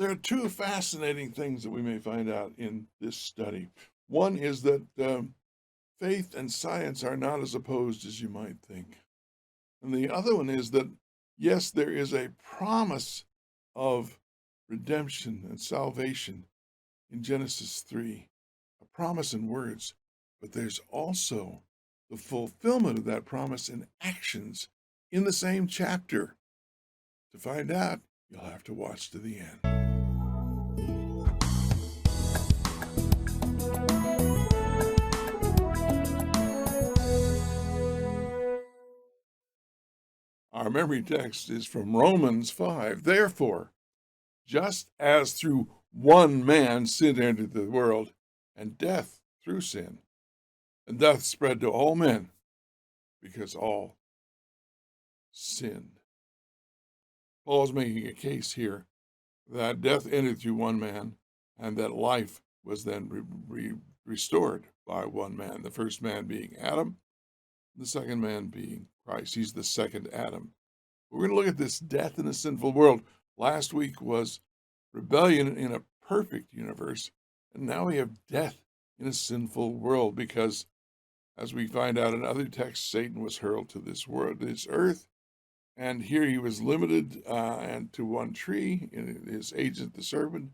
There are two fascinating things that we may find out in this study. One is that faith and science are not as opposed as you might think. And the other one is that, yes, there is a promise of redemption and salvation in Genesis 3, a promise in words, but there's also the fulfillment of that promise in actions in the same chapter. To find out, you'll have to watch to the end. Our memory text is from Romans 5. Therefore, just as through one man sin entered the world, and death through sin, and death spread to all men, because all sinned. Paul's making a case here that death entered through one man, and that life was then restored by one man, the first man being Adam, the second man being Christ. He's the second Adam. We're going to look at this death in a sinful world. Last week was rebellion in a perfect universe, and now we have death in a sinful world because, as we find out in other texts, Satan was hurled to this world, this earth, and here he was limited and to one tree, in his agent, the serpent,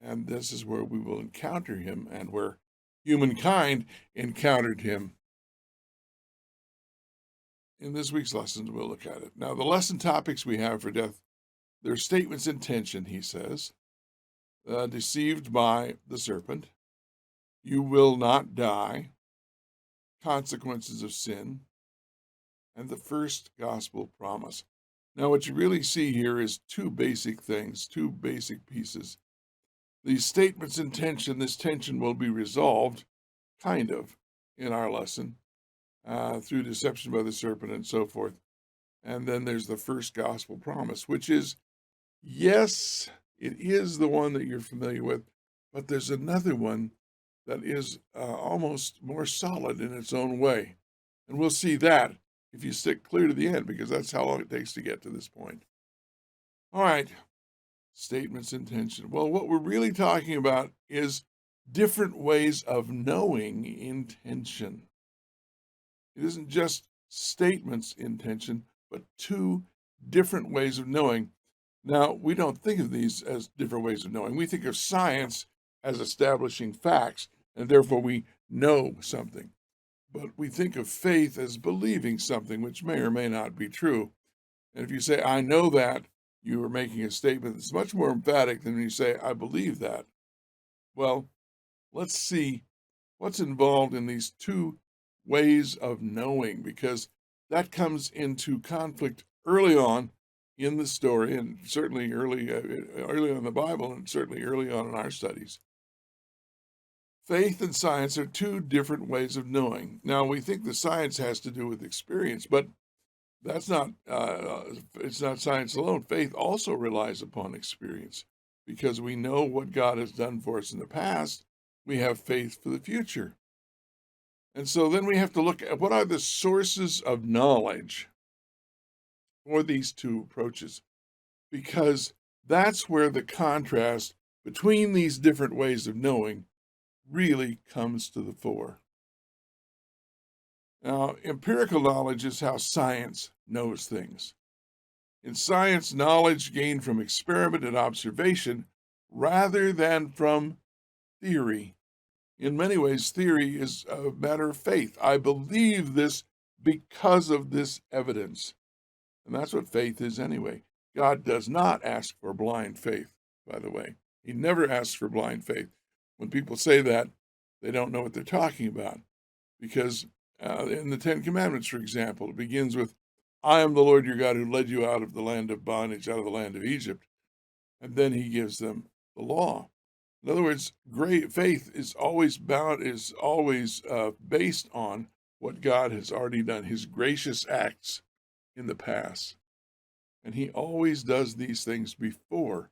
and this is where we will encounter him and where humankind encountered him. In this week's lessons, we'll look at it. Now, the lesson topics we have for death, they're statements in tension, he says. Deceived by the serpent, you will not die, consequences of sin, and the first gospel promise. Now, what you really see here is two basic things, two basic pieces. These statements in tension, this tension will be resolved, kind of, in our lesson, through deception by the serpent and so forth. And then there's the first gospel promise, which is, yes, it is the one that you're familiar with, but there's another one that is almost more solid in its own way. And we'll see that if you stick clear to the end, because that's how long it takes to get to this point. All right, statements in tension. Well, what we're really talking about is different ways of knowing intention. It isn't just statements in tension, but two different ways of knowing. Now, we don't think of these as different ways of knowing. We think of science as establishing facts, and therefore we know something. But we think of faith as believing something, which may or may not be true. And if you say, I know that, you are making a statement that's much more emphatic than when you say, I believe that. Well, let's see what's involved in these two ways of knowing, because that comes into conflict early on in the story, and certainly early on in the Bible, and certainly early on in our studies. Faith and science are two different ways of knowing. Now, we think the science has to do with experience, but that's not, it's not science alone. Faith also relies upon experience, because we know what God has done for us in the past. We have faith for the future. And so then we have to look at what are the sources of knowledge for these two approaches, because that's where the contrast between these different ways of knowing really comes to the fore. Now, empirical knowledge is how science knows things. In science, knowledge gained from experiment and observation rather than from theory. In many ways, theory is a matter of faith. I believe this because of this evidence. And that's what faith is anyway. God does not ask for blind faith, by the way. He never asks for blind faith. When people say that, they don't know what they're talking about. Because in the Ten Commandments, for example, it begins with, I am the Lord your God who led you out of the land of bondage, out of the land of Egypt. And then he gives them the law. In other words, great faith is always based on what God has already done, his gracious acts in the past. And he always does these things before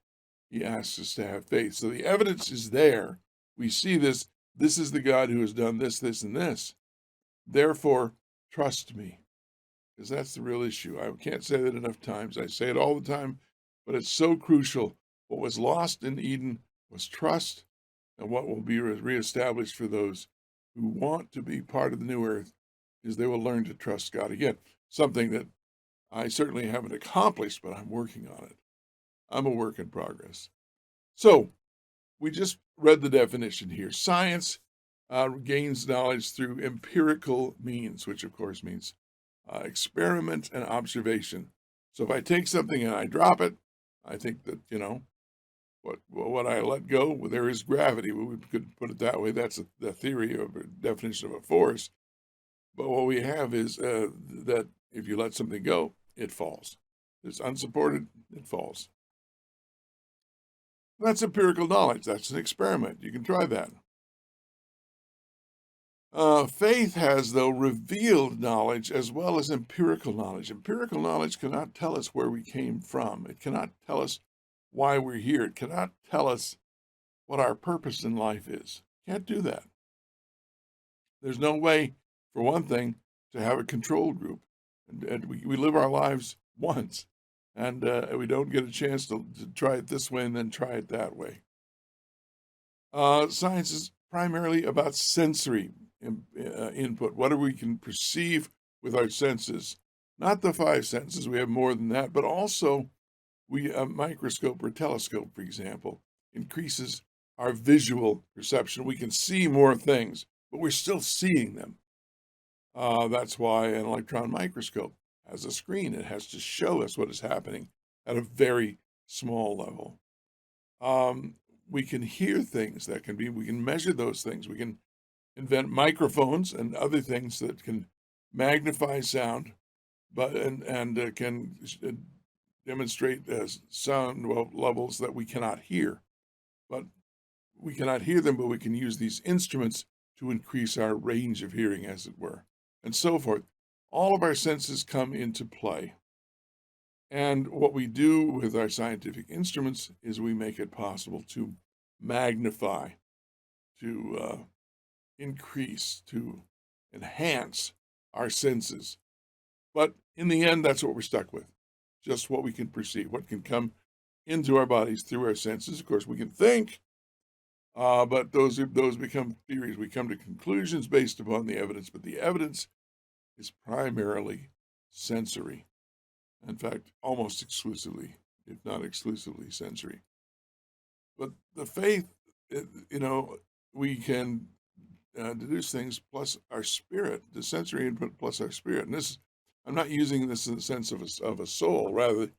he asks us to have faith. So the evidence is there. We see this. This is the God who has done this, this, and this. Therefore, trust me, because that's the real issue. I can't say that enough times. I say it all the time, but it's so crucial What was lost in Eden was trust, and what will be reestablished for those who want to be part of the new earth is they will learn to trust God again. Something that I certainly haven't accomplished, but I'm working on it. I'm a work in progress. So we just read the definition here. Science gains knowledge through empirical means, which of course means experiment and observation. So if I take something and I drop it, I think that, what I let go, well, there is gravity. We could put it that way. That's the theory of a definition of a force. But what we have is that if you let something go, it falls. It's unsupported, it falls. That's empirical knowledge. That's an experiment. You can try that. Faith has, though, revealed knowledge as well as empirical knowledge. Empirical knowledge cannot tell us where we came from. It cannot tell us why we're here. It cannot tell us what our purpose in life is. Can't do that. There's no way, for one thing, to have a control group. And we live our lives once, and we don't get a chance to try it this way and then try it that way. Science is primarily about sensory input. What we can perceive with our senses, not the five senses. We have more than that, but also a microscope or telescope, for example, increases our visual perception. We can see more things, but we're still seeing them. That's why an electron microscope has a screen. It has to show us what is happening at a very small level. We can hear things we can measure those things. We can invent microphones and other things that can magnify sound, and can demonstrate sound levels that we cannot hear. But we cannot hear them, but we can use these instruments to increase our range of hearing, as it were, and so forth. All of our senses come into play. And what we do with our scientific instruments is we make it possible to magnify, to increase, to enhance our senses. But in the end, that's what we're stuck with. Just what we can perceive, what can come into our bodies through our senses. Of course, we can think, but those become theories. We come to conclusions based upon the evidence, but the evidence is primarily sensory. In fact, almost exclusively, if not exclusively, sensory. But the faith, we can deduce things plus our spirit, the sensory input plus our spirit. And I'm not using this in the sense of a soul. Rather,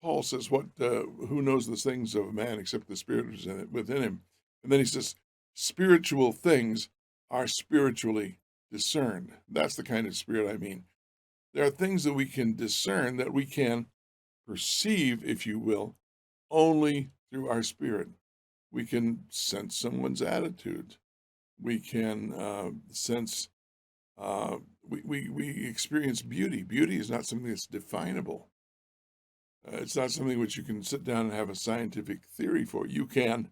Paul says, who knows the things of a man except the spirit within him? And then he says, spiritual things are spiritually discerned. That's the kind of spirit I mean. There are things that we can discern, that we can perceive, if you will, only through our spirit. We can sense someone's attitude. We can sense, we experience beauty. Beauty is not something that's definable. It's not something which you can sit down and have a scientific theory for. You can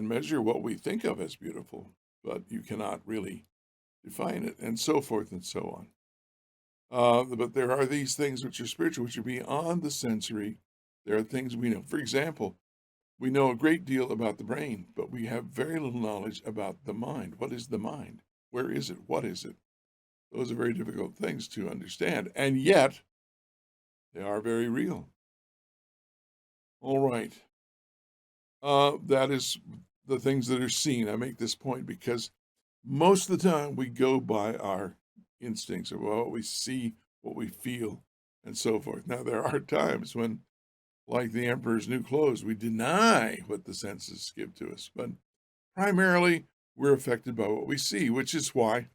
measure what we think of as beautiful, but you cannot really define it, and so forth and so on. But there are these things which are spiritual, which are beyond the sensory. There are things we know. For example, we know a great deal about the brain, but we have very little knowledge about the mind. What is the mind? Where is it? What is it? Those are very difficult things to understand, and yet they are very real. All right. That is the things that are seen. I make this point because most of the time we go by our instincts of what we see, what we feel, and so forth. Now, there are times when, like the emperor's new clothes, we deny what the senses give to us. But primarily, we're affected by what we see, which is why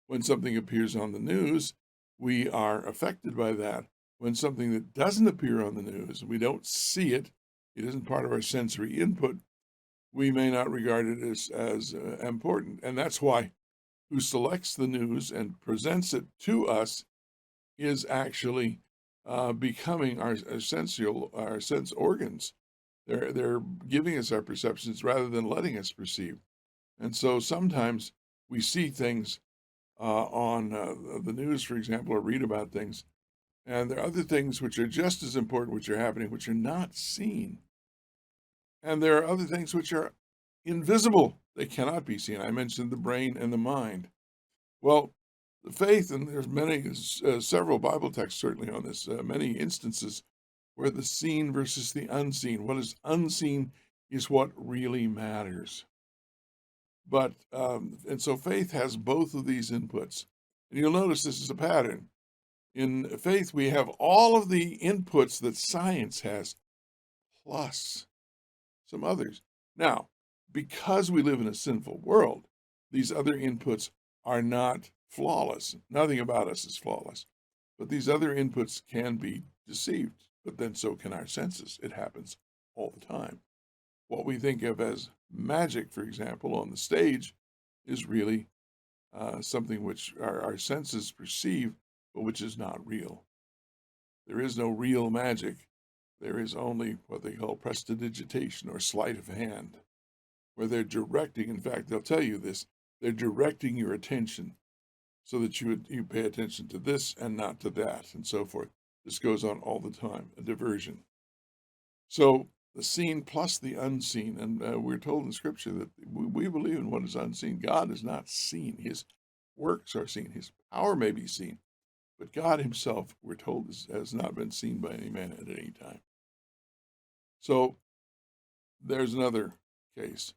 when something appears on the news, we are affected by that. When something that doesn't appear on the news, we don't see it, it isn't part of our sensory input, we may not regard it as important. And that's why who selects the news and presents it to us is actually becoming our sense organs. They're giving us our perceptions rather than letting us perceive. And so sometimes we see things on the news, for example, or read about things, and there are other things which are just as important, which are happening, which are not seen. And there are other things which are invisible. They cannot be seen. I mentioned the brain and the mind. Well, the faith, and there's several Bible texts certainly on this, many instances where the seen versus the unseen. What is unseen is what really matters. But, and so faith has both of these inputs. And you'll notice this is a pattern. In faith, we have all of the inputs that science has, plus some others. Now, because we live in a sinful world, these other inputs are not flawless. Nothing about us is flawless. But these other inputs can be deceived, but then so can our senses. It happens all the time. What we think of as magic, for example, on the stage is really something which our senses perceive, but which is not real. There is no real magic. There is only what they call prestidigitation or sleight of hand, where they're directing. In fact, they'll tell you this. They're directing your attention so that you pay attention to this and not to that, and so forth. This goes on all the time, a diversion. So the seen plus the unseen, and we're told in Scripture that we believe in what is unseen. God is not seen. His works are seen. His power may be seen, but God himself, we're told, has not been seen by any man at any time. So there's another case.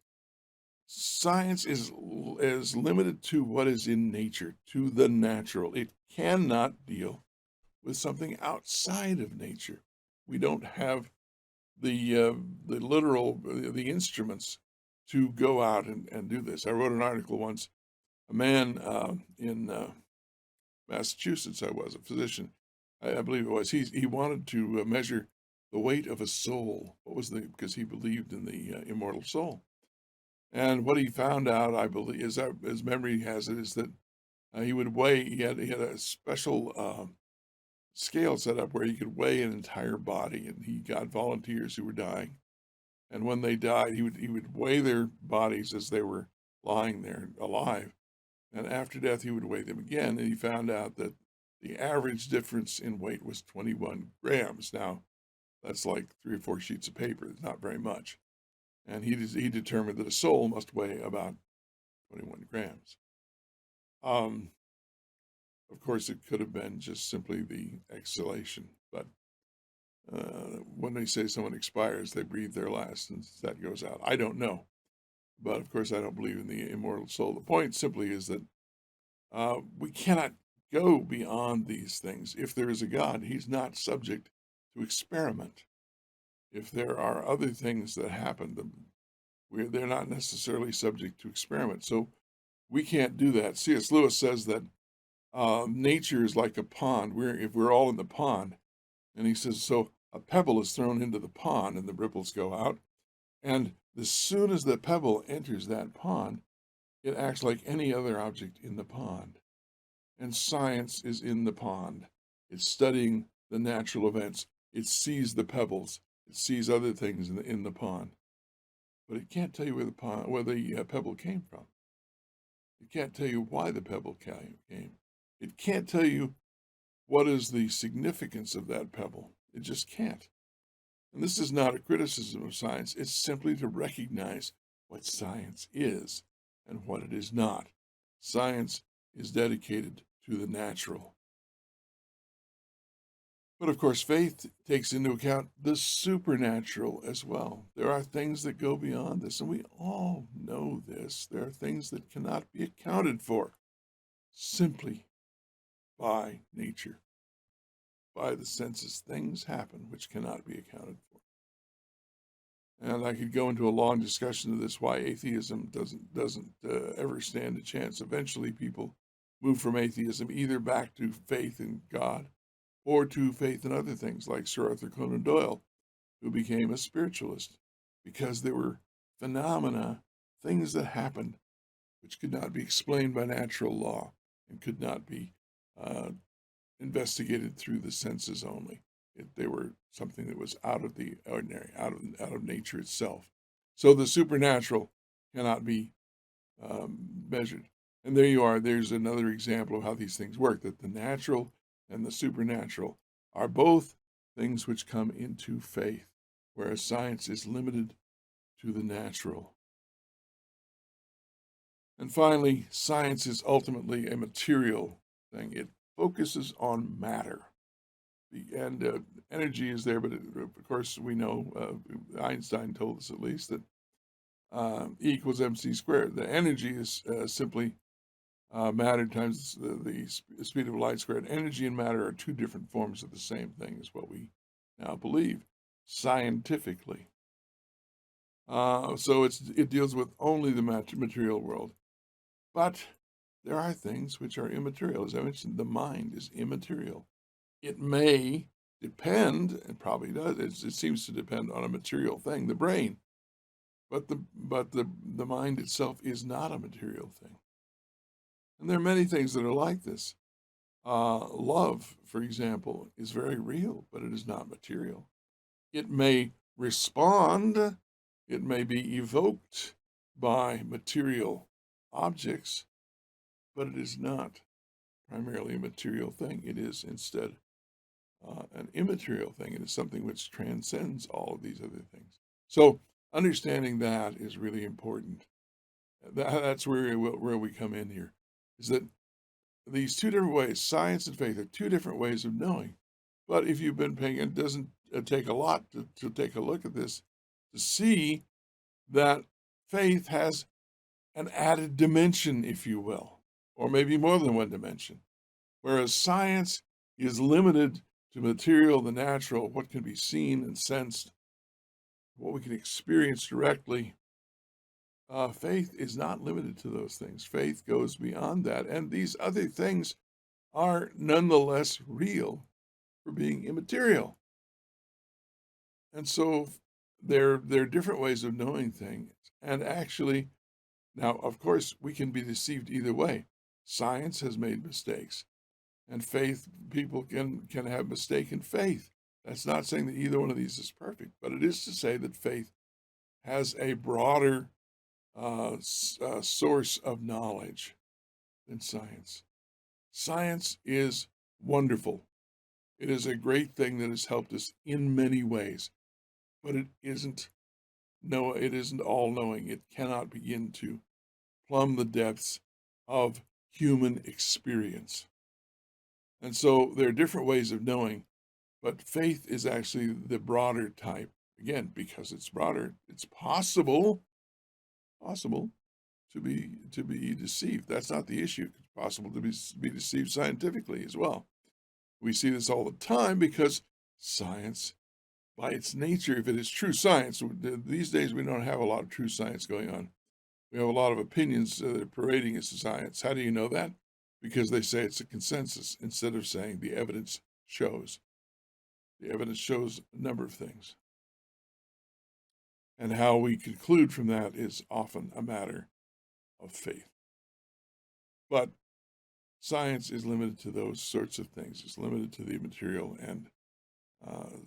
Science is limited to what is in nature, to the natural. It cannot deal with something outside of nature. We don't have the literal the instruments to go out and do this. I wrote an article once. A man in Massachusetts, I was a physician, I believe it was. He wanted to measure the weight of a soul. Because he believed in the immortal soul. And what he found out, I believe, is that his memory has it, is that he would weigh. He had a special scale set up where he could weigh an entire body, and he got volunteers who were dying. And when they died, he would weigh their bodies as they were lying there alive. And after death, he would weigh them again, and he found out that the average difference in weight was 21 grams. Now, that's like 3 or 4 sheets of paper. It's not very much. And he determined that a soul must weigh about 21 grams. Of course, it could have been just simply the exhalation, but when they say someone expires, they breathe their last and that goes out. I don't know, but of course, I don't believe in the immortal soul. The point simply is that we cannot go beyond these things. If there is a God, he's not subject to experiment. If there are other things that happen, they're not necessarily subject to experiment. So we can't do that. C.S. Lewis says that nature is like a pond. If we're all in the pond, and he says, so a pebble is thrown into the pond and the ripples go out. And as soon as the pebble enters that pond, it acts like any other object in the pond. And science is in the pond. It's studying the natural events. It sees the pebbles. It sees other things in the pond. But it can't tell you where the pebble came from. It can't tell you why the pebble came. It can't tell you what is the significance of that pebble. It just can't. And this is not a criticism of science. It's simply to recognize what science is and what it is not. Science is dedicated to the natural. But of course, faith takes into account the supernatural as well. There are things that go beyond this, and we all know this. There are things that cannot be accounted for simply by nature, by the senses. Things happen which cannot be accounted for. And I could go into a long discussion of this, why atheism doesn't ever stand a chance. Eventually, people move from atheism either back to faith in God or to faith in other things, like Sir Arthur Conan Doyle, who became a spiritualist because there were phenomena, things that happened, which could not be explained by natural law and could not be investigated through the senses only. They were something that was out of the ordinary, out of nature itself. So the supernatural cannot be measured. And there you are. There's another example of how these things work, that the natural and the supernatural are both things which come into faith, whereas science is limited to the natural. And finally, science is ultimately a material thing. It focuses on matter. And energy is there, but of course, we know Einstein told us at least that E equals mc squared. The energy is simply matter times the speed of light squared. Energy and matter are two different forms of the same thing, is what we now believe scientifically. So it deals with only the material world. But there are things which are immaterial. As I mentioned, the mind is immaterial. It may depend, and probably does, it seems to depend on a material thing, the brain. But the mind itself is not a material thing. And there are many things that are like this. Love, for example, is very real, but it is not material. It may respond, it may be evoked by material objects, but it is not primarily a material thing. It is instead an immaterial thing. It is something which transcends all of these other things. So understanding that is really important. That's where we come in here, is that these two different ways, science and faith, are two different ways of knowing. But if you've been paying, it doesn't take a lot to take a look at this to see that faith has an added dimension, if you will, or maybe more than one dimension. Whereas science is limited to material, the natural, what can be seen and sensed, what we can experience directly. Faith is not limited to those things. Faith goes beyond that. And these other things are nonetheless real for being immaterial. And so there are different ways of knowing things. And actually, now, of course, we can be deceived either way. Science has made mistakes, and faith, people can have mistaken faith. That's not saying that either one of these is perfect, but it is to say that faith has a broader source of knowledge than science. Science is wonderful. It is a great thing that has helped us in many ways, but it isn't all knowing. It cannot begin to plumb the depths of human experience. And so there are different ways of knowing, but faith is actually the broader type. Again, because it's broader, it's possible to be deceived. That's not the issue. It's possible to be deceived scientifically as well. We see this all the time because science, by its nature, if it is true science, these days we don't have a lot of true science going on. We have a lot of opinions that are parading as science. How do you know that? Because they say it's a consensus instead of saying the evidence shows. The evidence shows a number of things. And how we conclude from that is often a matter of faith. But science is limited to those sorts of things. It's limited to the material, and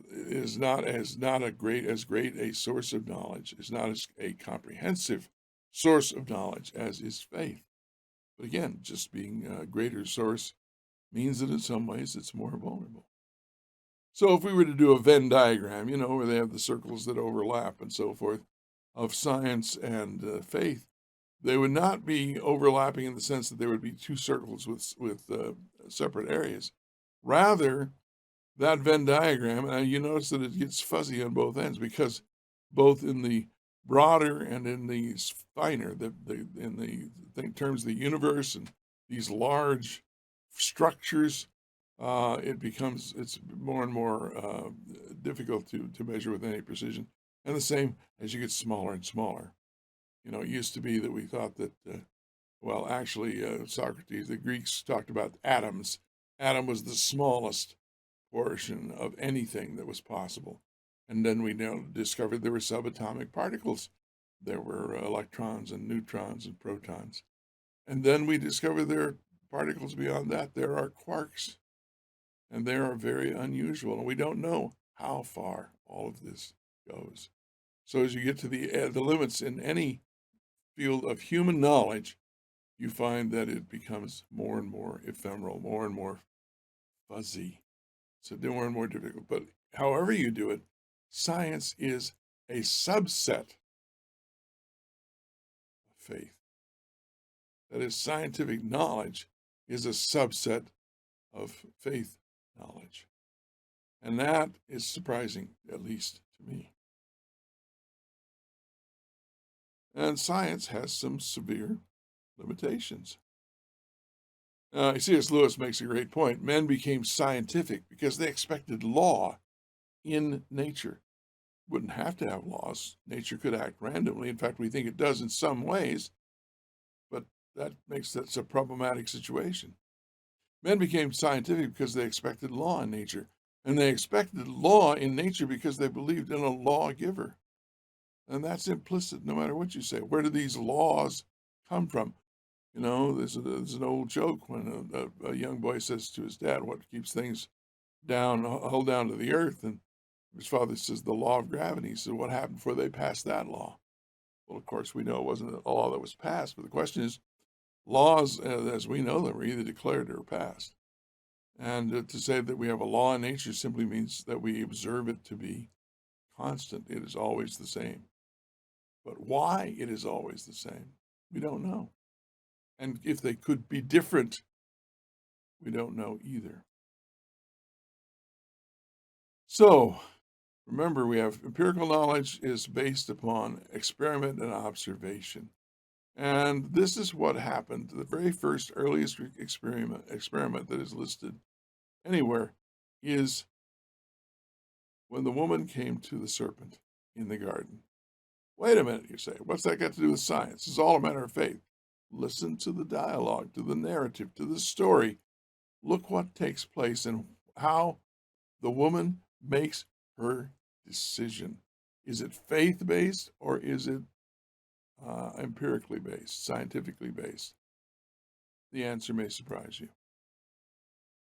it is not a great a source of knowledge. It's not as a comprehensive source of knowledge as is faith. But again, just being a greater source means that in some ways it's more vulnerable. So if we were to do a Venn diagram, where they have the circles that overlap and so forth, of science and faith, they would not be overlapping in the sense that there would be two circles with separate areas. Rather, that Venn diagram, you notice that it gets fuzzy on both ends because both in the broader and in the finer, in the terms of the universe and these large structures, it's more and more difficult to measure with any precision. And the same as you get smaller and smaller. It used to be that we thought that, Socrates, the Greeks talked about atoms. Atom was the smallest portion of anything that was possible. And then we now discovered there were subatomic particles. There were electrons and neutrons and protons. And then we discovered there are particles beyond that. There are quarks. And they are very unusual. And we don't know how far all of this goes. So as you get to the limits in any field of human knowledge, you find that it becomes more and more ephemeral, more and more fuzzy. So more and more difficult. But however you do it, science is a subset faith. That is, scientific knowledge is a subset of faith knowledge. And that is surprising, at least to me. And science has some severe limitations. C.S. Lewis makes a great point. Men became scientific because they expected law in nature. Wouldn't have to have laws. Nature could act randomly. In fact, we think it does in some ways, but that makes that a problematic situation. Men became scientific because they expected law in nature, and they expected law in nature because they believed in a lawgiver. And that's implicit no matter what you say. Where do these laws come from? You know, there's an old joke when a young boy says to his dad, what keeps things down, held down to the earth? And his father says, the law of gravity. He said, what happened before they passed that law? Well, of course, we know it wasn't a law that was passed, but the question is, laws, as we know them, are either declared or passed. And to say that we have a law in nature simply means that we observe it to be constant. It is always the same. But why it is always the same, we don't know. And if they could be different, we don't know either. So, remember, we have empirical knowledge is based upon experiment and observation. And this is what happened. The very first, earliest experiment that is listed anywhere is when the woman came to the serpent in the garden. Wait a minute, you say. What's that got to do with science? It's all a matter of faith. Listen to the dialogue, to the narrative, to the story. Look what takes place and how the woman makes her decision. Is it faith-based or is it empirically based, scientifically based? The answer may surprise you.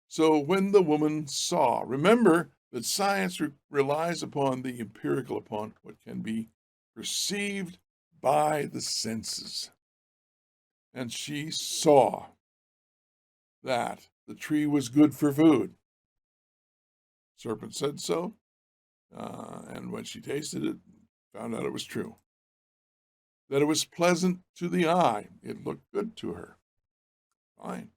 So when the woman saw, remember that science relies upon the empirical, upon what can be perceived by the senses. And she saw that the tree was good for food. Serpent said so, and when she tasted it, found out it was true. That it was pleasant to the eye. It looked good to her. Fine.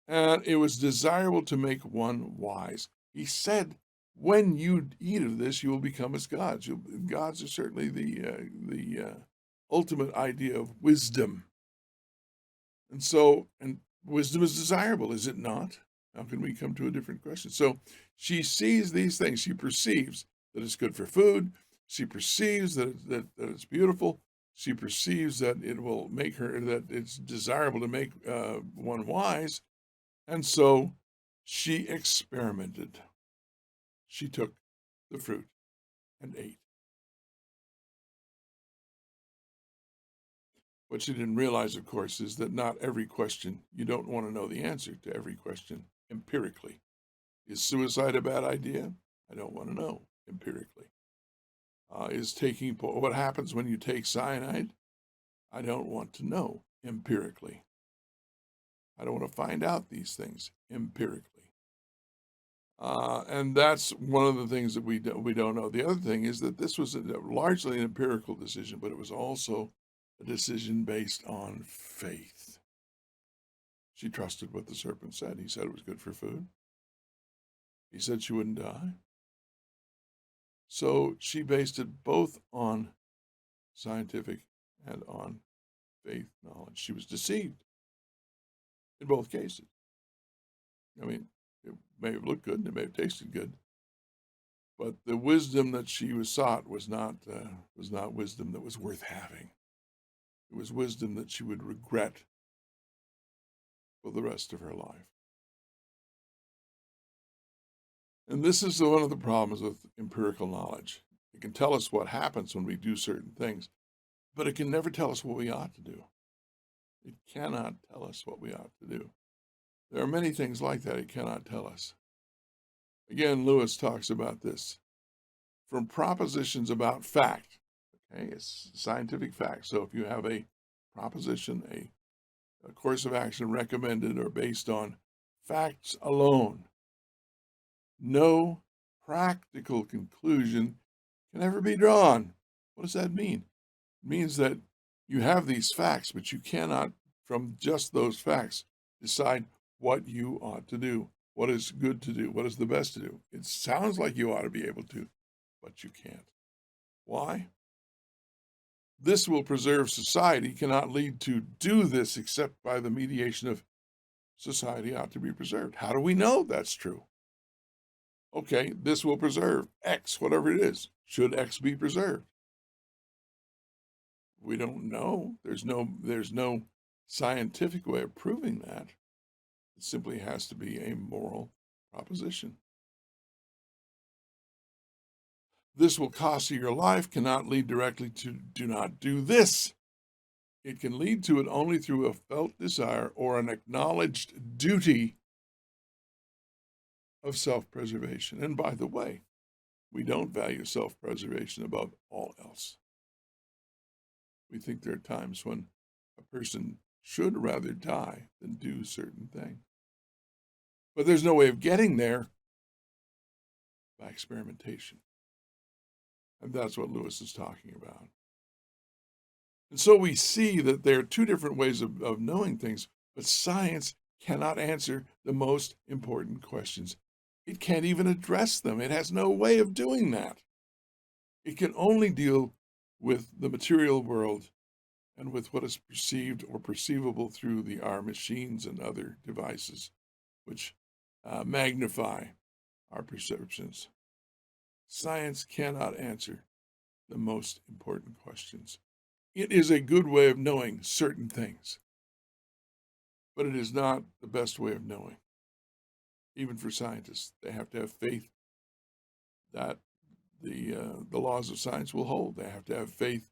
And it was desirable to make one wise. He said, when you eat of this, you will become as gods. Gods are certainly the ultimate idea of wisdom. And so, and wisdom is desirable, is it not? How can we come to a different question? So she sees these things. She perceives that it's good for food. She perceives that it's beautiful. She perceives that it will make her, that it's desirable to make one wise. And so she experimented. She took the fruit and ate. What she didn't realize, of course, is that not every question, you don't want to know the answer to every question empirically. Is suicide a bad idea? I don't want to know empirically. Is taking, what happens when you take cyanide? I don't want to know empirically. I don't want to find out these things empirically. And that's one of the things that we don't know. The other thing is that this was largely an empirical decision, but it was also a decision based on faith. She trusted what the serpent said. He said it was good for food. He said she wouldn't die. So she based it both on scientific and on faith knowledge. She was deceived in both cases. I mean, it may have looked good and it may have tasted good, but the wisdom that she was sought was not wisdom that was worth having. It was wisdom that she would regret for the rest of her life. And this is one of the problems with empirical knowledge. It can tell us what happens when we do certain things, but it can never tell us what we ought to do. It cannot tell us what we ought to do. There are many things like that it cannot tell us. Again, Lewis talks about this. From propositions about fact, okay, it's scientific fact. So if you have a proposition, a course of action recommended or based on facts alone, no practical conclusion can ever be drawn. What does that mean? It means that You have these facts, but you cannot, from just those facts, decide what you ought to do, what is good to do, what is the best to do. It sounds like you ought to be able to, but you can't. Why? This will preserve society cannot lead to do this except by the mediation of society ought to be preserved. How do we know that's true? Okay, this will preserve X, whatever it is. Should X be preserved? We don't know. There's no scientific way of proving that. It simply has to be a moral proposition. This will cost you your life cannot lead directly to do not do this. It can lead to it only through a felt desire or an acknowledged duty of self-preservation. And by the way, we don't value self-preservation above all else. We think there are times when a person should rather die than do certain things. But there's no way of getting there by experimentation. And that's what Lewis is talking about. And so we see that there are two different ways of knowing things, but science cannot answer the most important questions. It can't even address them. It has no way of doing that. It can only deal with the material world and with what is perceived or perceivable through our machines and other devices, which magnify our perceptions. Science cannot answer the most important questions. It is a good way of knowing certain things, but it is not the best way of knowing. Even for scientists, they have to have faith that the laws of science will hold. They have to have faith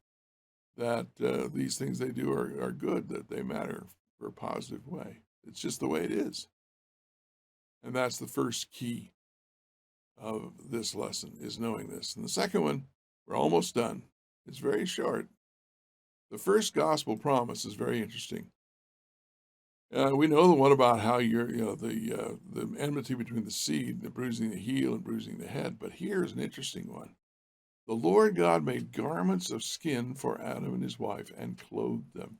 that these things they do are good, that they matter for a positive way. It's just the way it is. And that's the first key of this lesson, is knowing this. And the second one, we're almost done. It's very short. The first gospel promise is very interesting. We know the one about how the enmity between the seed, the bruising the heel and bruising the head. But here's an interesting one. The Lord God made garments of skin for Adam and his wife and clothed them.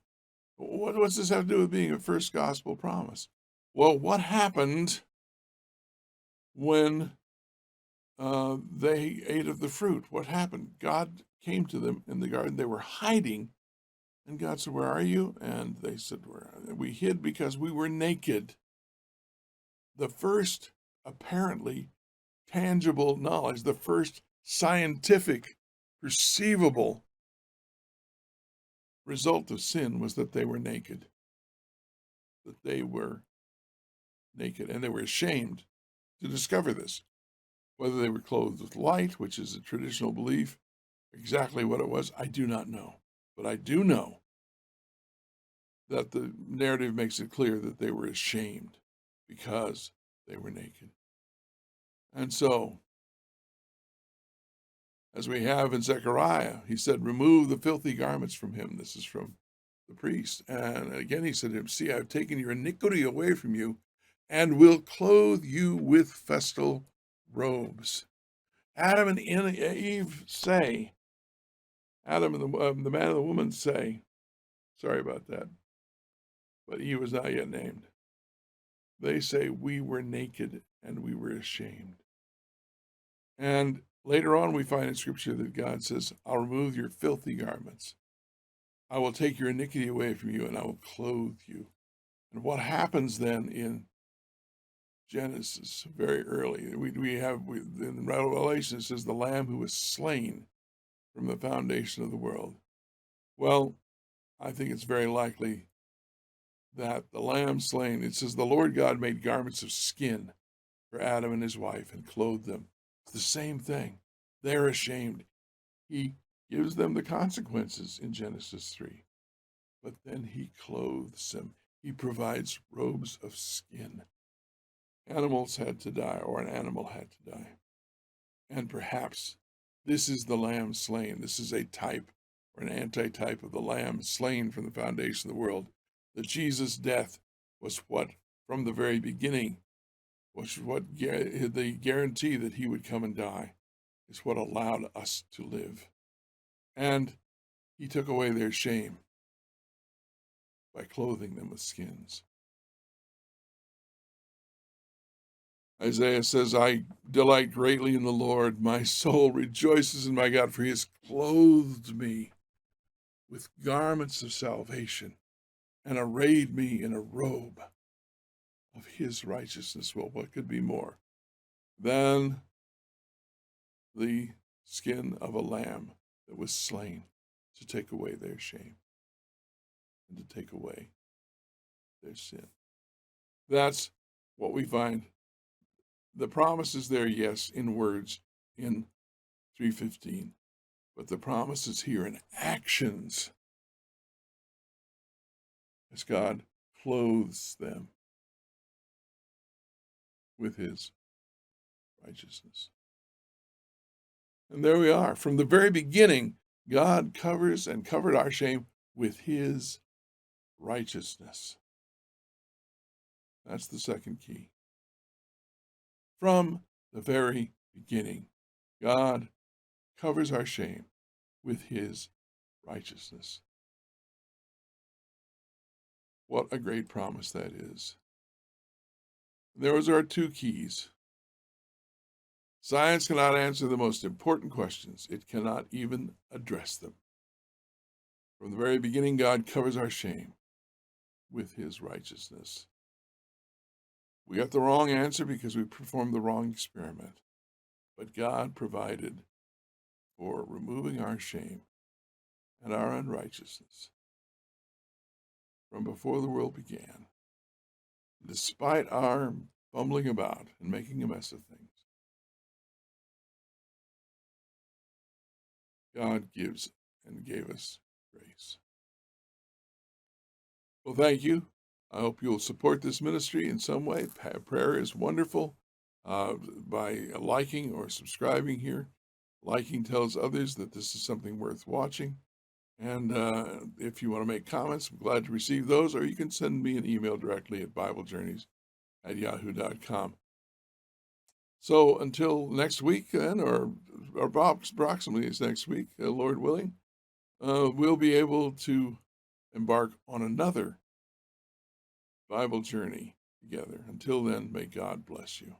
What's this have to do with being a first gospel promise? Well, what happened when they ate of the fruit? What happened? God came to them in the garden. They were hiding. And God said, "Where are you?" And they said, "We hid because we were naked." The first apparently tangible knowledge, the first scientific, perceivable result of sin was that they were naked. That they were naked, and they were ashamed to discover this. Whether they were clothed with light, which is a traditional belief, exactly what it was, I do not know. But I do know that the narrative makes it clear that they were ashamed because they were naked. And so, as we have in Zechariah, he said, "Remove the filthy garments from him." This is from the priest. And again, he said to him, "See, I've taken your iniquity away from you and will clothe you with festal robes." Adam and Eve say, Adam and the man and the woman say, sorry about that, but Eve was not yet named. They say, "We were naked and we were ashamed." And later on, we find in Scripture that God says, "I'll remove your filthy garments. I will take your iniquity away from you and I will clothe you." And what happens then in Genesis, very early, in Revelation, it says, "The Lamb who was slain from the foundation of the world." Well, I think it's very likely that the Lamb slain, it says, "The Lord God made garments of skin for Adam and his wife and clothed them." It's the same thing. They're ashamed. He gives them the consequences in Genesis 3. But then he clothes them. He provides robes of skin. Animals had to die, or an animal had to die. And perhaps this is the Lamb slain. This is a type or an antitype of the Lamb slain from the foundation of the world. That Jesus' death was what, from the very beginning, was what the guarantee that he would come and die is what allowed us to live. And he took away their shame. by clothing them with skins. Isaiah says, I delight greatly in the Lord. My soul rejoices in my God, for he has clothed me with garments of salvation and arrayed me in a robe of his righteousness. Well, what could be more than the skin of a lamb that was slain to take away their shame and to take away their sin? That's what we find. The promise is there, yes, in words in 3:15, but the promise is here in actions as God clothes them with his righteousness. And there we are. From the very beginning, God covers and covered our shame with his righteousness. That's the second key. From the very beginning, God covers our shame with his righteousness. What a great promise that is. Those are two keys. Science cannot answer the most important questions. It cannot even address them. From the very beginning, God covers our shame with his righteousness. We got the wrong answer because we performed the wrong experiment. But God provided for removing our shame and our unrighteousness from before the world began. Despite our bumbling about and making a mess of things, God gives and gave us grace. Well, thank you. I hope you'll support this ministry in some way. Prayer is wonderful. By liking or subscribing here. Liking tells others that this is something worth watching. And if you want to make comments, I'm glad to receive those, or you can send me an email directly at BibleJourneys@yahoo.com. So until next week, then, or approximately it's next week, Lord willing, we'll be able to embark on another Bible journey together. Until then, may God bless you.